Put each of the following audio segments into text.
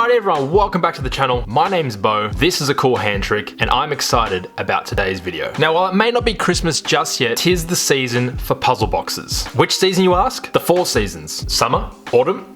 Alright everyone, welcome back to the channel. My name's Bo, this is a cool hand trick, and I'm excited about today's video. Now while it may not be Christmas just yet, 'tis the season for puzzle boxes. Which season you ask? The 4 seasons. Summer, autumn,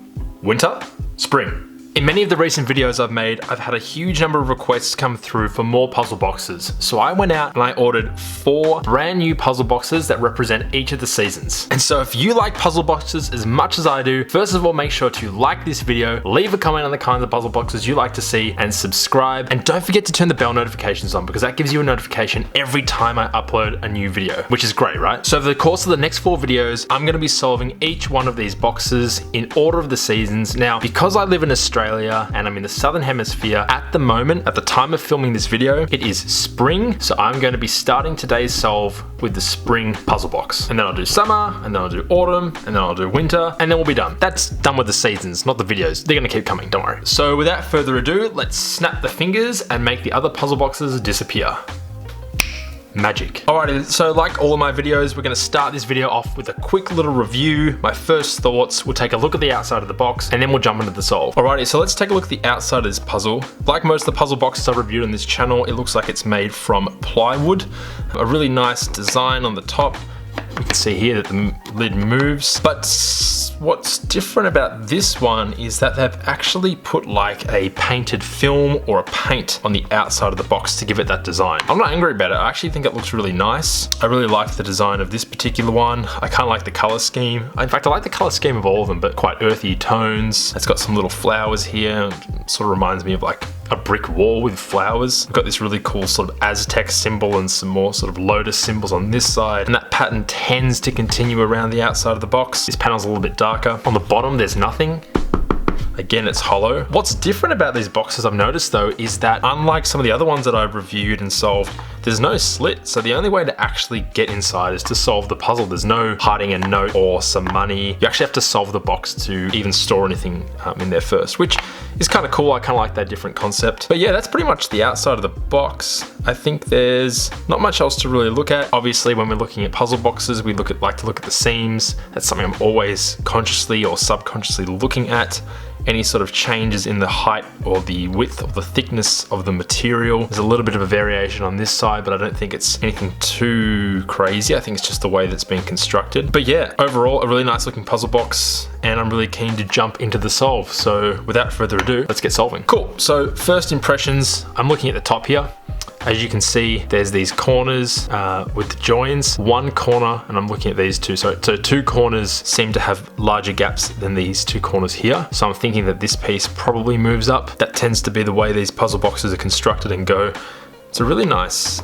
winter, spring. In many of the recent videos I've made, I've had a huge number of requests come through for more puzzle boxes. So I went out and I ordered 4 brand new puzzle boxes that represent each of the seasons. And so if you like puzzle boxes as much as I do, first of all, make sure to like this video, leave a comment on the kinds of puzzle boxes you like to see, and subscribe. And don't forget to turn the bell notifications on, because that gives you a notification every time I upload a new video, which is great, right? So over the course of the next 4 videos, I'm gonna be solving each one of these boxes in order of the seasons. Now, because I live in Australia, and I'm in the Southern Hemisphere at the moment, at the time of filming this video, it is spring. So I'm going to be starting today's solve with the spring puzzle box. And then I'll do summer, and then I'll do autumn, and then I'll do winter, and then we'll be done. That's done with the seasons, not the videos. They're going to keep coming, don't worry. So without further ado, let's snap the fingers and make the other puzzle boxes disappear. Magic. Alrighty, so like all of my videos, we're gonna start this video off with a quick little review, my first thoughts, we'll take a look at the outside of the box, and then we'll jump into the solve. Alrighty, so let's take a look at the outside of this puzzle. Like most of the puzzle boxes I've reviewed on this channel, it looks like it's made from plywood. A really nice design on the top. You can see here that the lid moves, but what's different about this one is that they've actually put like a painted film or a paint on the outside of the box to give it that design. I'm not angry about it, I actually think it looks really nice. I really like the design of this particular one. I kind of like the color scheme. In fact, I like the color scheme of all of them, but quite earthy tones. It's got some little flowers here. It sort of reminds me of like a brick wall with flowers. I've got this really cool sort of Aztec symbol and some more sort of lotus symbols on this side, and that pattern tends to continue around the outside of the box. This panel's a little bit darker. On the bottom, there's nothing. Again, it's hollow. What's different about these boxes I've noticed though is that unlike some of the other ones that I've reviewed and solved, there's no slit. So the only way to actually get inside is to solve the puzzle. There's no hiding a note or some money. You actually have to solve the box to even store anything in there first, which is kind of cool. I kind of like that different concept. But yeah, that's pretty much the outside of the box. I think there's not much else to really look at. Obviously, when we're looking at puzzle boxes, we like to look at the seams. That's something I'm always consciously or subconsciously looking at. Any sort of changes in the height or the width or the thickness of the material. There's a little bit of a variation on this side, but I don't think it's anything too crazy. I think it's just the way that's been constructed. But yeah, overall, a really nice looking puzzle box, and I'm really keen to jump into the solve. So without further ado, let's get solving. Cool, so first impressions, I'm looking at the top here. As you can see, there's these corners with the joins. One corner, and I'm looking at these two, so 2 corners seem to have larger gaps than these 2 corners here. So I'm thinking that this piece probably moves up. That tends to be the way these puzzle boxes are constructed and go. It's a really nice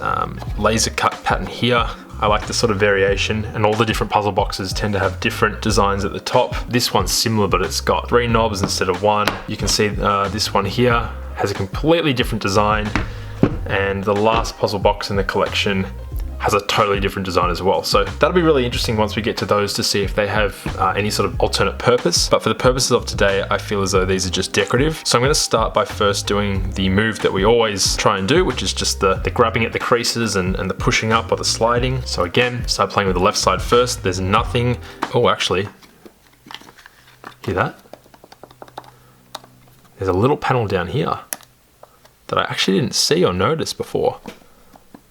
laser cut pattern here. I like the sort of variation, and all the different puzzle boxes tend to have different designs at the top. This one's similar, but it's got 3 knobs instead of 1. You can see this one here has a completely different design. And the last puzzle box in the collection has a totally different design as well. So that'll be really interesting once we get to those to see if they have any sort of alternate purpose. But for the purposes of today, I feel as though these are just decorative. So I'm gonna start by first doing the move that we always try and do, which is just the grabbing at the creases and the pushing up or the sliding. So again, start playing with the left side first. There's nothing. Oh, actually, hear that? There's a little panel down here that I actually didn't see or notice before.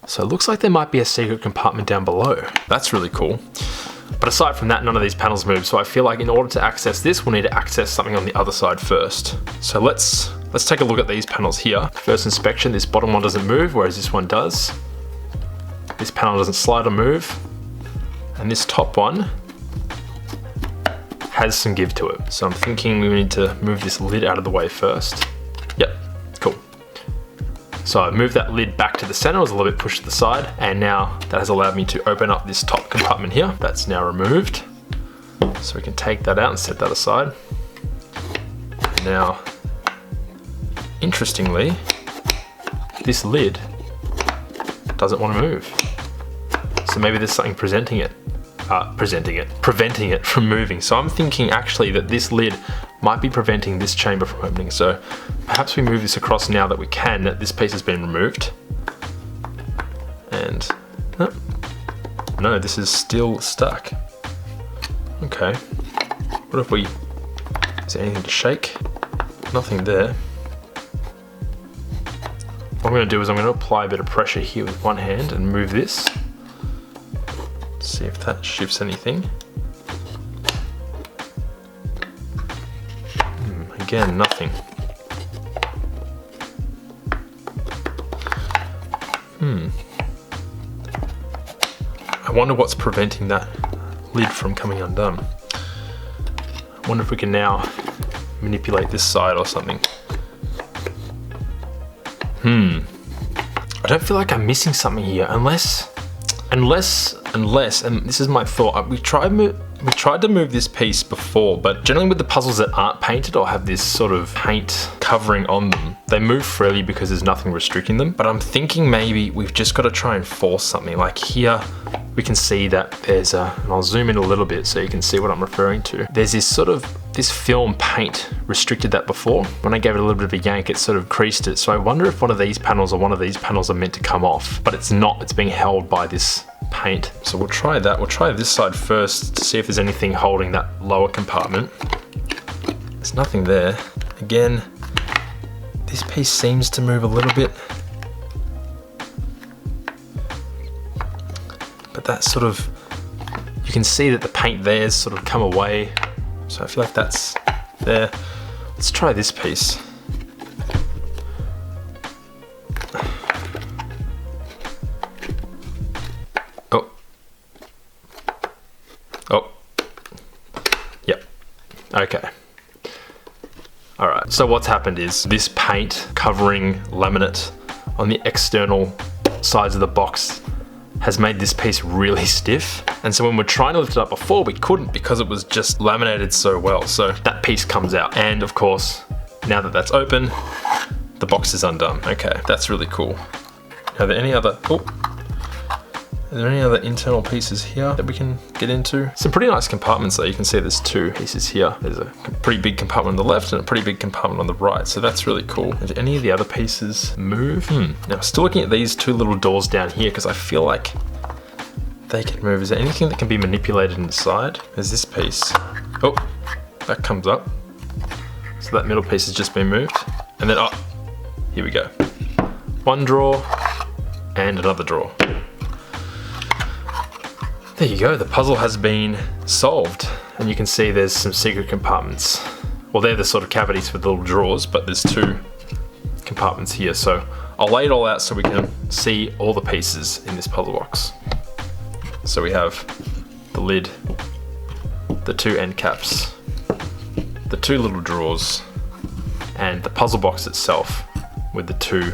So it looks like there might be a secret compartment down below. That's really cool. But aside from that, none of these panels move. So I feel like in order to access this, we'll need to access something on the other side first. So let's take a look at these panels here. First inspection, this bottom one doesn't move, whereas this one does. This panel doesn't slide or move. And this top one has some give to it. So I'm thinking we need to move this lid out of the way first. Yep. Cool. So I moved that lid back to the center, it was a little bit pushed to the side, and now that has allowed me to open up this top compartment here. That's now removed. So we can take that out and set that aside. Now, interestingly, this lid doesn't want to move. So maybe there's something preventing it from moving. So I'm thinking actually that this lid might be preventing this chamber from opening. So perhaps we move this across now that we can, that this piece has been removed. And, oh, no, this is still stuck. Okay, what if we, is there anything to shake? Nothing there. What I'm gonna do is I'm gonna apply a bit of pressure here with one hand and move this. See if that shifts anything. Again, nothing. I wonder what's preventing that lid from coming undone. I wonder if we can now manipulate this side or something. I don't feel like I'm missing something here, unless, and this is my thought, we tried to move this piece before, but generally with the puzzles that aren't painted or have this sort of paint covering on them, they move freely because there's nothing restricting them. But I'm thinking maybe we've just got to try and force something. Like here, we can see that there's a, and I'll zoom in a little bit so you can see what I'm referring to. There's this sort of, this film paint restricted that before. When I gave it a little bit of a yank, it sort of creased it. So I wonder if one of these panels or one of these panels are meant to come off, but it's not, it's being held by this paint. So we'll try that. We'll try this side first to see if there's anything holding that lower compartment. There's nothing there. Again, this piece seems to move a little bit, but that's sort of, you can see that the paint there's sort of come away. So I feel like that's there. Let's try this piece. Oh, yep, okay. All right, so what's happened is this paint covering laminate on the external sides of the box has made this piece really stiff. And so when we're trying to lift it up before, we couldn't because it was just laminated so well. So that piece comes out. And of course, now that that's open, the box is undone. Okay, that's really cool. Are there any other, are there any other internal pieces here that we can get into? Some pretty nice compartments though. You can see there's two pieces here. There's a pretty big compartment on the left and a pretty big compartment on the right. So that's really cool. Did any of the other pieces move? Now, still looking at these two little doors down here because I feel like they can move. Is there anything that can be manipulated inside? There's this piece. Oh, that comes up. So that middle piece has just been moved. And then, oh, here we go. One drawer and another drawer. There you go, the puzzle has been solved. And you can see there's some secret compartments. Well, they're the sort of cavities for the little drawers, but there's two compartments here. So I'll lay it all out so we can see all the pieces in this puzzle box. So we have the lid, the two end caps, the two little drawers, and the puzzle box itself with the two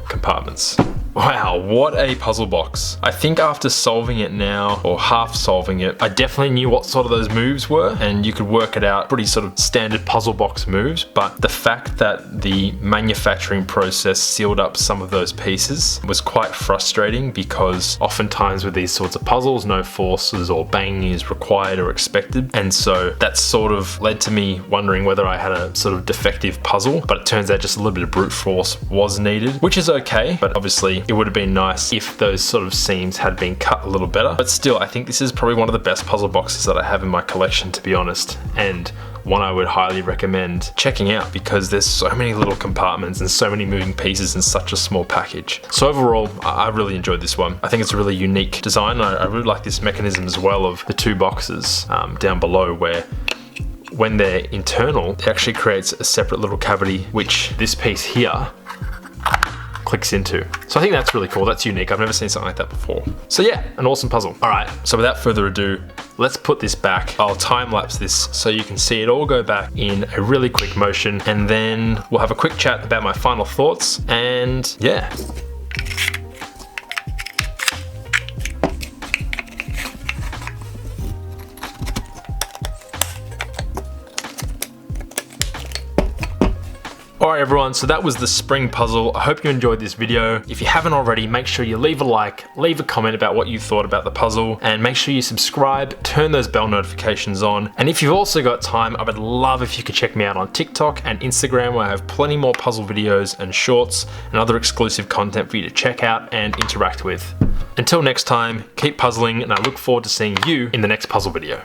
compartments. Wow, what a puzzle box. I think after solving it now, or half solving it, I definitely knew what sort of those moves were, and you could work it out, pretty sort of standard puzzle box moves, but the fact that the manufacturing process sealed up some of those pieces was quite frustrating because oftentimes with these sorts of puzzles, no forces or banging is required or expected, and so that sort of led to me wondering whether I had a sort of defective puzzle, but it turns out just a little bit of brute force was needed, which is okay, but obviously it would have been nice if those sort of seams had been cut a little better. But still, I think this is probably one of the best puzzle boxes that I have in my collection, to be honest, and one I would highly recommend checking out because there's so many little compartments and so many moving pieces in such a small package. So overall, I really enjoyed this one. I think it's a really unique design. I really like this mechanism as well of the two boxes down below where when they're internal, it actually creates a separate little cavity, which this piece here clicks into. So I think that's really cool. That's unique. I've never seen something like that before. So yeah, an awesome puzzle. All right, so without further ado, let's put this back. I'll time lapse this so you can see it all go back in a really quick motion, and then we'll have a quick chat about my final thoughts, and yeah. Alright everyone, so that was the spring puzzle. I hope you enjoyed this video. If you haven't already, make sure you leave a like, leave a comment about what you thought about the puzzle, and make sure you subscribe, turn those bell notifications on. And if you've also got time, I would love if you could check me out on TikTok and Instagram, where I have plenty more puzzle videos and shorts and other exclusive content for you to check out and interact with. Until next time, keep puzzling, and I look forward to seeing you in the next puzzle video.